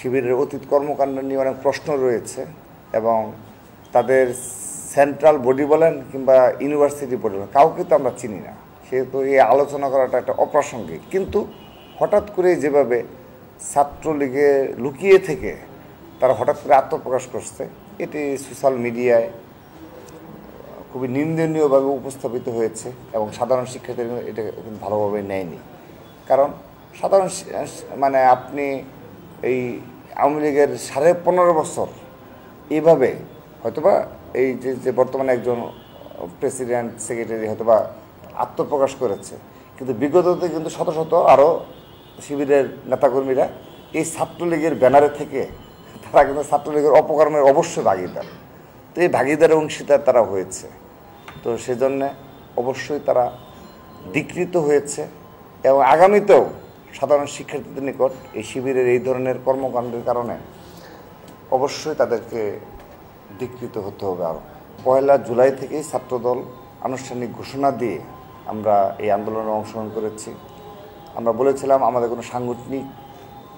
শিবিরের অতীত কর্মকাণ্ড নিয়ে অনেক প্রশ্ন রয়েছে এবং তাদের সেন্ট্রাল বডি বলেন কিংবা ইউনিভার্সিটি বডি বলেন কাউকে তো আমরা চিনি না, সেহেতু এই আলোচনা করাটা একটা অপ্রাসঙ্গিক। কিন্তু হঠাৎ করে যেভাবে ছাত্রলীগে লুকিয়ে থেকে তারা হঠাৎ করে আত্মপ্রকাশ করছে, এটি সোশ্যাল মিডিয়ায় খুবই নিন্দনীয়ভাবে উপস্থাপিত হয়েছে এবং সাধারণ শিক্ষার্থীরা এটা ভালোভাবে নেয়নি। কারণ সাধারণ মানে আপনি এই আওয়ামী লীগের 15.5 বছর এইভাবে হয়তোবা এই যে বর্তমানে একজন প্রেসিডেন্ট সেক্রেটারি হয়তোবা আত্মপ্রকাশ করেছে, কিন্তু বিগততে কিন্তু শত শত আরও শিবিরের নেতাকর্মীরা এই ছাত্রলীগের ব্যানারে থেকে তারা কিন্তু ছাত্রলীগের অপকর্মের অবশ্যই ভাগিদার। তো এই ভাগিদারের অংশীদার তারা হয়েছে, তো সেজন্যে অবশ্যই তারা ধিকৃত হয়েছে এবং আগামীতেও সাধারণ শিক্ষার্থীদের নিকট এই শিবিরের এই ধরনের কর্মকাণ্ডের কারণে অবশ্যই তাদেরকে ধিকৃত হতে হবে। আরও 1 জুলাই থেকেই ছাত্রদল আনুষ্ঠানিক ঘোষণা দিয়ে আমরা এই আন্দোলনে অংশগ্রহণ করেছি। আমরা বলেছিলাম আমাদের কোনো সাংগঠনিক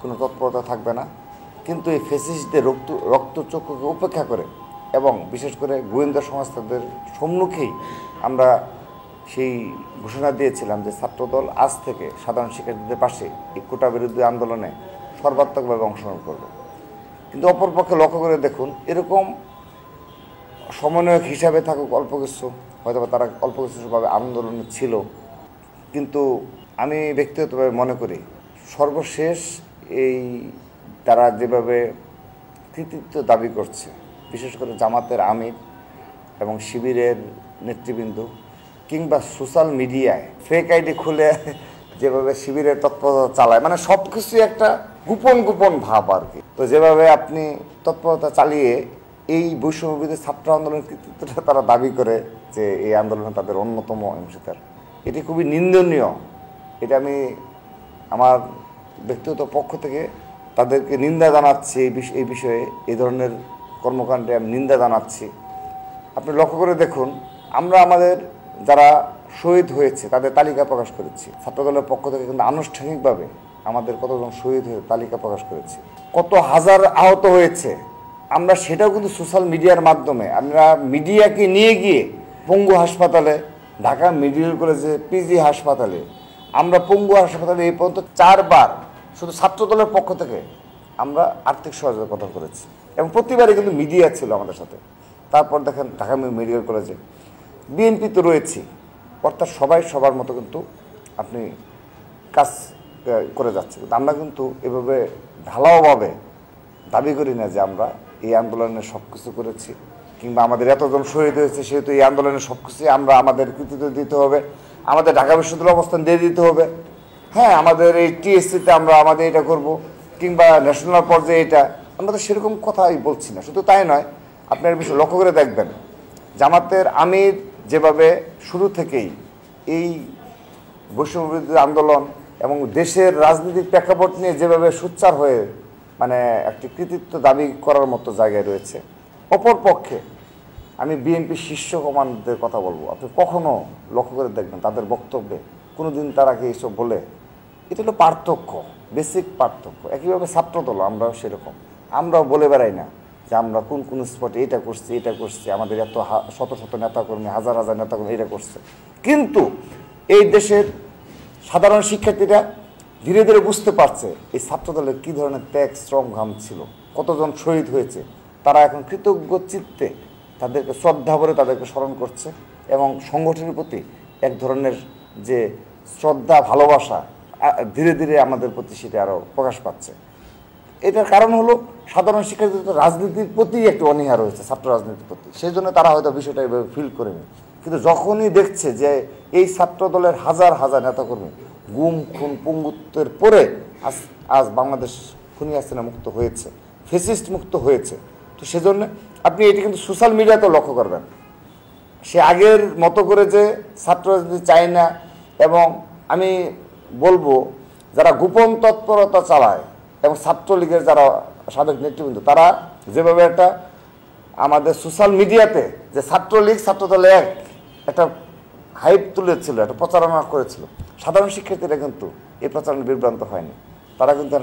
কোনো তৎপরতা থাকবে না, কিন্তু এই ফ্যাসিস্টদের রক্তচক্ষুকে উপেক্ষা করে এবং বিশেষ করে গোয়েন্দা সংস্থাদের সম্মুখেই আমরা সেই ঘোষণা দিয়েছিলাম যে ছাত্রদল আজ থেকে সাধারণ শিক্ষার্থীদের পাশে এই কোটা বিরোধী আন্দোলনে সর্বাত্মকভাবে অংশগ্রহণ করবে। কিন্তু অপরপক্ষে লক্ষ্য করে দেখুন, এরকম সমন্বয়ক হিসাবে থাকুক অল্প কিছু, হয়তো তারা অল্প কিছুভাবে আন্দোলনে ছিল, কিন্তু আমি ব্যক্তিগতভাবে মনে করি সর্বশেষ এই তারা যেভাবে কৃতিত্ব দাবি করছে, বিশেষ করে জামাতের আমির এবং শিবিরের নেতৃবৃন্দ কিংবা সোশ্যাল মিডিয়ায় ফেক আইডি খুলে যেভাবে শিবিরের তৎপরতা চালায়, মানে সব কিছুই একটা গোপন ভাব আর কি। তো যেভাবে আপনি তৎপরতা চালিয়ে এই বৈষম্যবিরোধী ছাত্র আন্দোলনের কৃতিত্বটা তারা দাবি করে যে এই আন্দোলনে তাদের অন্যতম অংশীদার, এটি খুবই নিন্দনীয়। এটা আমি আমার ব্যক্তিগত পক্ষ থেকে তাদেরকে নিন্দা জানাচ্ছি। এই বিষয়ে এই ধরনের কর্মকাণ্ডে আমি নিন্দা জানাচ্ছি। আপনি লক্ষ্য করে দেখুন, আমরা আমাদের যারা শহীদ হয়েছে তাদের তালিকা প্রকাশ করেছি। ছাত্রদলের পক্ষ থেকে কিন্তু আনুষ্ঠানিকভাবে আমাদের কতজন শহীদ হয়ে তালিকা প্রকাশ করেছি, কত হাজার আহত হয়েছে আমরা সেটাও কিন্তু সোশ্যাল মিডিয়ার মাধ্যমে আমরা মিডিয়াকে নিয়ে গিয়ে পঙ্গু হাসপাতালে, ঢাকা মেডিকেল কলেজে, পিজি হাসপাতালে, আমরা পঙ্গু হাসপাতালে এই পর্যন্ত 4 বার শুধু ছাত্রদলের পক্ষ থেকে আমরা আর্থিক সহযোগিতা প্রদান করেছি এবং প্রতিবারই কিন্তু মিডিয়া ছিল আমাদের সাথে। তারপর দেখেন ঢাকা মেডিকেল কলেজে বিএনপি তো রয়েছে, অর্থাৎ সবাই সবার মতো কিন্তু আপনি কাজ করে যাচ্ছে। কিন্তু আমরা কিন্তু এভাবে ঢালাওভাবে দাবি করি না যে আমরা এই আন্দোলনে সব কিছু করেছি কিংবা আমাদের এতজন শহীদ হয়েছে সেহেতু এই আন্দোলনে সব কিছুই আমরা আমাদের কৃতিত্ব দিতে হবে, আমাদের ঢাকা বিশ্ববিদ্যালয় অবস্থান দিয়ে দিতে হবে। হ্যাঁ, আমাদের এই টিএসসিতে আমরা আমাদের এটা করব কিংবা ন্যাশনাল পর্যায়ে এটা, আমরা তো সেরকম কথাই বলছি না। শুধু তাই নয়, আপনার বিষয় লক্ষ্য করে দেখবেন জামাতের আমির যেভাবে শুরু থেকেই এই বৈষম্যবিরোধী আন্দোলন এবং দেশের রাজনৈতিক প্রেক্ষাপট নিয়ে যেভাবে সোচ্চার হয়ে মানে একটি কৃতিত্ব দাবি করার মতো জায়গায় রয়েছে, অপরপক্ষে আমি বিএনপি শীর্ষ কমান্ডারদের কথা বলবো, আপনি কখনো লক্ষ্য করে দেখবেন তাদের বক্তব্যে কোনোদিন তারা কি এইসব বলে। এটা হলো পার্থক্য, বেসিক পার্থক্য। একইভাবে ছাত্রদল আমরাও সেরকম, আমরাও বলে বেড়াই না যে আমরা কোন স্পটে এটা করছি, আমাদের এত শত শত নেতাকর্মী, হাজার হাজার নেতাকর্মী এটা করছে। কিন্তু এই দেশের সাধারণ শিক্ষার্থীরা ধীরে ধীরে বুঝতে পারছে এই ছাত্রদলের কী ধরনের ত্যাগ শ্রম ঘাম ছিল, কতজন শহীদ হয়েছে। তারা এখন কৃতজ্ঞ চিত্তে তাদেরকে শ্রদ্ধা ভরে তাদেরকে স্মরণ করছে এবং সংগঠনের প্রতি এক ধরনের যে শ্রদ্ধা ভালোবাসা ধীরে ধীরে আমাদের প্রতি সেটা আরও প্রকাশ পাচ্ছে। এটার কারণ হলো সাধারণ শিক্ষার্থীদের রাজনীতির প্রতি একটু অনীহা রয়েছে, ছাত্র রাজনীতির প্রতি, সেই জন্য তারা হয়তো বিষয়টা এভাবে ফিল করেনি। কিন্তু যখনই দেখছে যে এই ছাত্রদলের হাজার হাজার নেতাকর্মী গুম খুন পঙ্গুত্বের পরে আজ বাংলাদেশ খুনি হাসিনা মুক্ত হয়েছে, ফ্যাসিস্ট মুক্ত হয়েছে, তো সেজন্য আপনি এটি কিন্তু সোশ্যাল মিডিয়াতেও লক্ষ্য করবেন। সে আগের মতো করে যে ছাত্র রাজনীতি চায় না, এবং আমি বলবো যারা গোপন তৎপরতা চালায় এবং ছাত্রলীগের যারা সাবেক নেতৃবৃন্দ তারা যেভাবে একটা আমাদের সোশ্যাল মিডিয়াতে যে ছাত্রলীগ ছাত্রদলে একটা হাইপ তুলেছিল, একটা প্রচারণা করেছিল, সাধারণ শিক্ষার্থীরা কিন্তু এই প্রচারণা বিভ্রান্ত হয়নি। তারা কিন্তু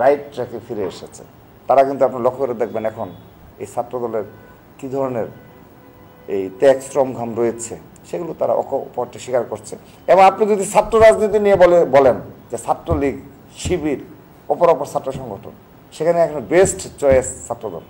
রাইট ট্র্যাকে ফিরে এসেছে। তারা কিন্তু আপনি লক্ষ্য করে দেখবেন এখন এই ছাত্রদলের কী ধরনের এই ত্যাগ শ্রম ঘাম রয়েছে সেগুলো তারা অকপটে স্বীকার করছে। এবং আপনি যদি ছাত্র রাজনীতি নিয়ে বলেন যে ছাত্রলীগ, শিবির, অপর ছাত্র সংগঠন, সেখানে এখন বেস্ট চয়েস ছাত্রদল।